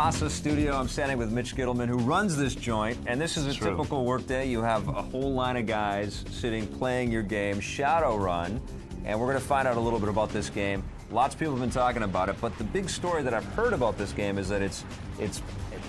Casa Studio. I'm standing with Mitch Gittleman, who runs this joint, and this is a typical workday. You have a whole line of guys sitting playing your game, Shadowrun, and we're going to find out a little bit about this game. Lots of people have been talking about it, but the big story that I've heard about this game is that it's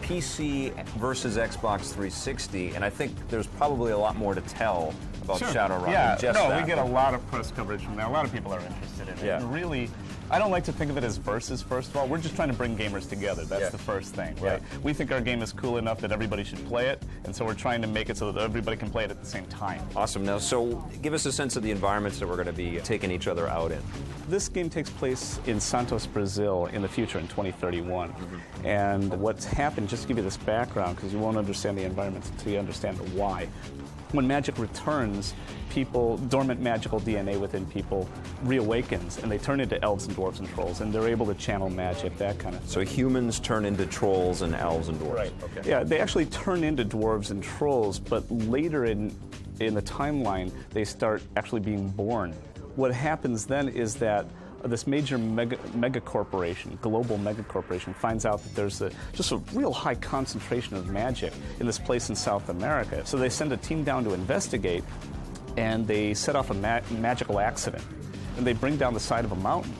PC versus Xbox 360, and I think there's probably a lot more to tell about Shadowrun. Yeah, we get a lot of press coverage from that. A lot of people are interested in it. Yeah. And really, I don't like to think of it as versus, first of all. We're just trying to bring gamers together. That's the first thing, right? Yeah. We think our game is cool enough that everybody should play it, and so we're trying to make it so that everybody can play it at the same time. Awesome. Now, so give us a sense of the environments that we're going to be taking each other out in. This game takes place in Santos, Brazil in the future in 2031. Mm-hmm. And what's happened, just to give you this background, because you won't understand the environment until you understand the why. When magic returns, dormant magical DNA within people reawakens, and they turn into elves and dwarves and trolls, and they're able to channel magic, that kind of thing. So humans turn into trolls and elves and dwarves. Right, okay. Yeah, they actually turn into dwarves and trolls, but later in the timeline, they start actually being born. What happens then is that this major mega corporation, global mega corporation, finds out that there's just a real high concentration of magic in this place in South America. So they send a team down to investigate, and they set off a magical accident. And they bring down the side of a mountain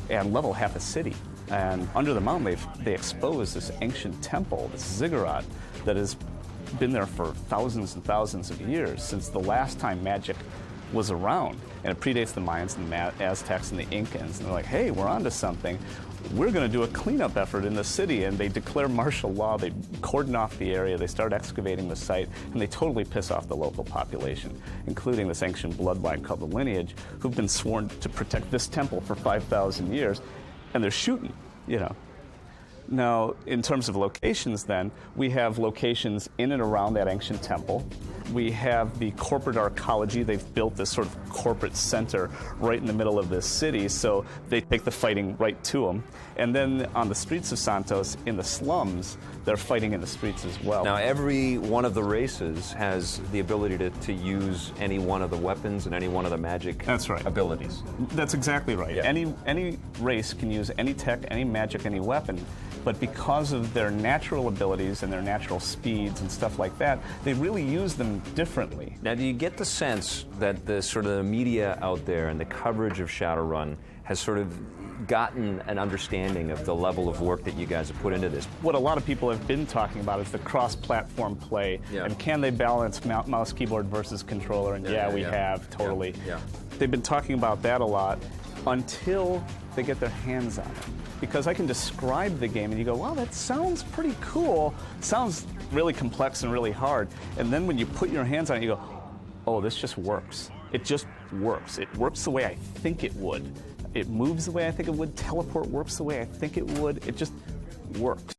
and level half a city. And under the mountain, they expose this ancient temple, this ziggurat, that has been there for thousands and thousands of years, since the last time magic was around, and it predates the Mayans and the Aztecs and the Incans. And they're like, hey, we're onto something. We're going to do a cleanup effort in the city. And they declare martial law. They cordon off the area. They start excavating the site, and they totally piss off the local population, including this ancient bloodline called the lineage, who've been sworn to protect this temple for 5,000 years. And they're shooting, you know. Now, in terms of locations then, we have locations in and around that ancient temple. We have the corporate arcology. They've built this sort of corporate center right in the middle of this city, so they take the fighting right to them. And then on the streets of Santos, in the slums, they're fighting in the streets as well. Now, every one of the races has the ability to use any one of the weapons and any one of the magic abilities. That's exactly right. Yeah. Any race can use any tech, any magic, any weapon. But because of their natural abilities and their natural speeds and stuff like that, they really use them differently. Now, do you get the sense that the sort of the media out there and the coverage of Shadowrun has sort of gotten an understanding of the level of work that you guys have put into this? What a lot of people have been talking about is the cross-platform play, and can they balance mouse, keyboard versus controller, and we have, totally. Yeah. They've been talking about that a lot until they get their hands on it. Because I can describe the game and you go, wow, that sounds pretty cool. It sounds really complex and really hard. And then when you put your hands on it, you go, oh, this just works. It just works. It works the way I think it would. It moves the way I think it would. Teleport works the way I think it would. It just works.